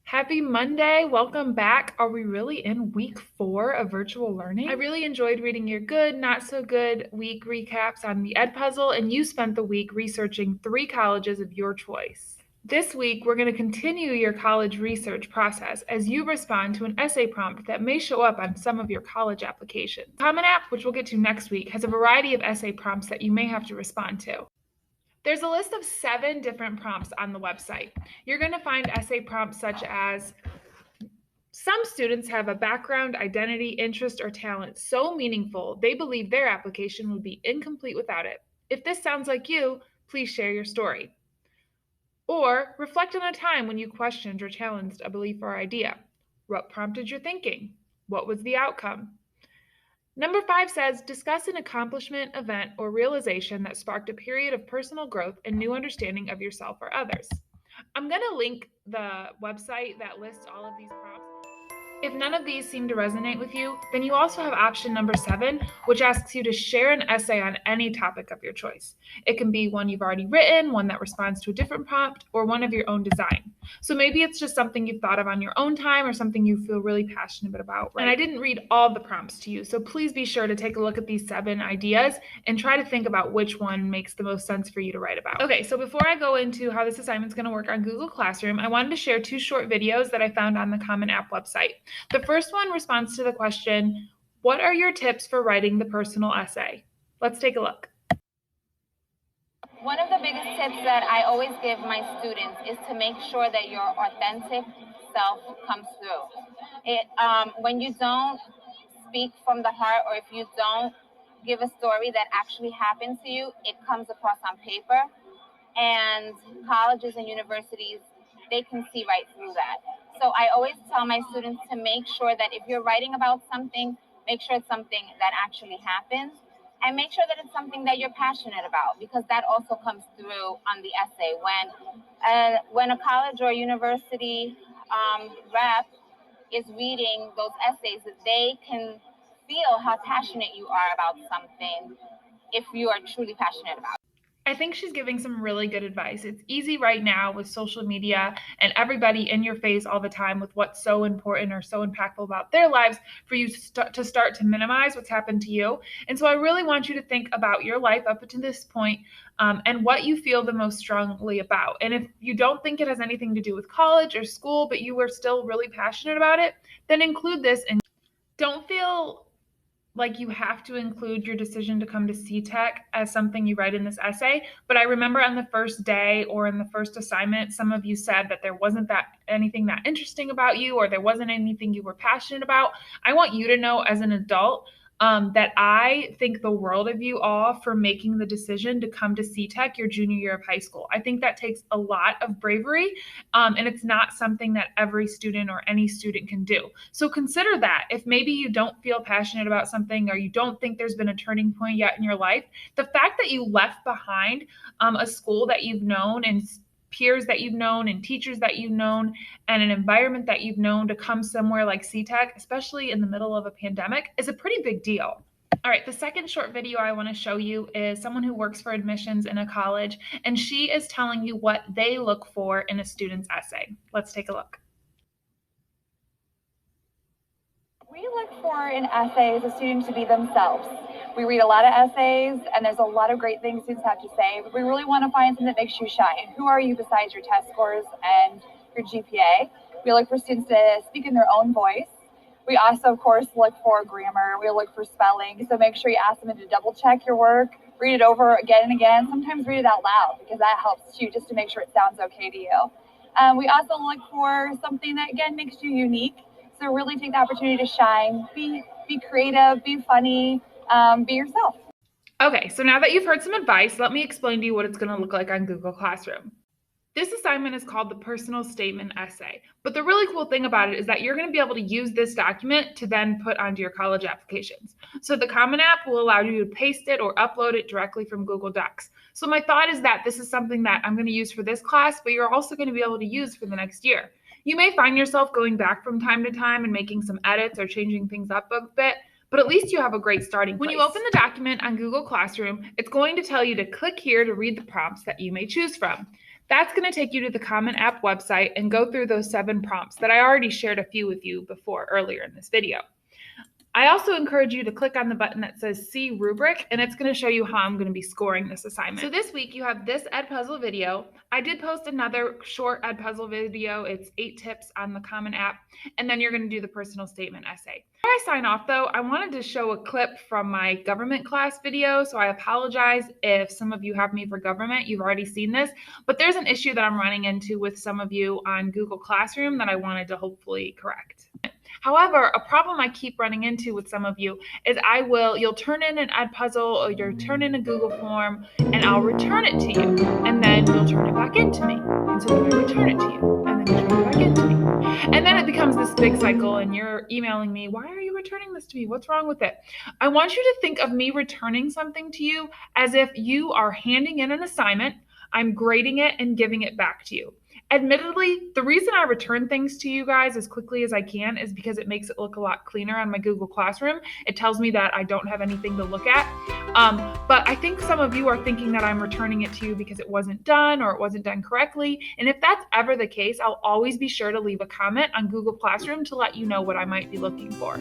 Happy Monday. Welcome back. Are we really in week 4 of virtual learning? I really enjoyed reading your good, not so good week recaps on the Edpuzzle, and you spent the week researching 3 colleges of your choice. This week, we're going to continue your college research process as you respond to an essay prompt that may show up on some of your college applications. Common App, which we'll get to next week, has a variety of essay prompts that you may have to respond to. There's a list of 7 different prompts on the website. You're going to find essay prompts such as, some students have a background, identity, interest, or talent so meaningful they believe their application would be incomplete without it. If this sounds like you, please share your story. Or reflect on a time when you questioned or challenged a belief or idea. What prompted your thinking? What was the outcome? Number 5 says, discuss an accomplishment, event, or realization that sparked a period of personal growth and new understanding of yourself or others. I'm going to link the website that lists all of these prompts. If none of these seem to resonate with you, then you also have option number 7, which asks you to share an essay on any topic of your choice. It can be one you've already written, one that responds to a different prompt, or one of your own design. So maybe it's just something you've thought of on your own time or something you feel really passionate about. Right? And I didn't read all the prompts to you, so please be sure to take a look at these 7 ideas and try to think about which one makes the most sense for you to write about. Okay, so before I go into how this assignment's going to work on Google Classroom, I wanted to share 2 short videos that I found on the Common App website. The first one responds to the question, what are your tips for writing the personal essay? Let's take a look. One of the biggest tips that I always give my students is to make sure that your authentic self comes through. When you don't speak from the heart, or if you don't give a story that actually happened to you, it comes across on paper. And colleges and universities, they can see right through that. So I always tell my students to make sure that if you're writing about something, make sure it's something that actually happened, and make sure that it's something that you're passionate about, because that also comes through on the essay. When a college or university rep is reading those essays, they can feel how passionate you are about something if you are truly passionate about it. I think she's giving some really good advice. It's easy right now with social media and everybody in your face all the time with what's so important or so impactful about their lives for you to start to minimize what's happened to you. And so I really want you to think about your life up to this point, and what you feel the most strongly about. And if you don't think it has anything to do with college or school, but you were still really passionate about it, then include this. And don't feel like you have to include your decision to come to CTEC as something you write in this essay. But I remember on the first day or in the first assignment, some of you said that there wasn't anything that interesting about you, or there wasn't anything you were passionate about. I want you to know as an adult that I think the world of you all for making the decision to come to CTEC your junior year of high school. I think that takes a lot of bravery, and it's not something that every student or any student can do. So consider that. If maybe you don't feel passionate about something, or you don't think there's been a turning point yet in your life, the fact that you left behind a school that you've known and peers that you've known and teachers that you've known and an environment that you've known to come somewhere like CTEC, especially in the middle of a pandemic, is a pretty big deal. All right, the second short video I want to show you is someone who works for admissions in a college, and she is telling you what they look for in a student's essay. Let's take a look. We look for in essays a student to be themselves. We read a lot of essays, and there's a lot of great things students have to say, but we really want to find something that makes you shine. Who are you besides your test scores and your GPA? We look for students to speak in their own voice. We also, of course, look for grammar. We look for spelling, so make sure you ask them to double check your work, read it over again and again, sometimes read it out loud, because that helps too, just to make sure it sounds okay to you. We also look for something that, again, makes you unique. So really take the opportunity to shine, be creative, be funny, be yourself. Okay, so now that you've heard some advice, let me explain to you what it's going to look like on Google Classroom. This assignment is called the Personal Statement Essay, but the really cool thing about it is that you're going to be able to use this document to then put onto your college applications. So the Common App will allow you to paste it or upload it directly from Google Docs. So my thought is that this is something that I'm going to use for this class, but you're also going to be able to use for the next year. You may find yourself going back from time to time and making some edits or changing things up a bit, but at least you have a great starting place. When you open the document on Google Classroom, it's going to tell you to click here to read the prompts that you may choose from. That's going to take you to the Common App website and go through those 7 prompts that I already shared a few with you before earlier in this video. I also encourage you to click on the button that says See Rubric, and it's going to show you how I'm going to be scoring this assignment. So this week you have this Edpuzzle video. I did post another short Edpuzzle video. It's 8 tips on the Common App, and then you're going to do the personal statement essay. Before I sign off though, I wanted to show a clip from my government class video, so I apologize if some of you have me for government. You've already seen this, but there's an issue that I'm running into with some of you on Google Classroom that I wanted to hopefully correct. However, a problem I keep running into with some of you is you'll turn in an Edpuzzle or you'll turn in a Google form and I'll return it to you. And then you'll turn it back into me. And so then I return it to you. And then you turn it back into me. And then it becomes this big cycle and you're emailing me, why are you returning this to me? What's wrong with it? I want you to think of me returning something to you as if you are handing in an assignment, I'm grading it and giving it back to you. Admittedly, the reason I return things to you guys as quickly as I can is because it makes it look a lot cleaner on my Google Classroom. It tells me that I don't have anything to look at. But I think some of you are thinking that I'm returning it to you because it wasn't done or it wasn't done correctly. And if that's ever the case, I'll always be sure to leave a comment on Google Classroom to let you know what I might be looking for.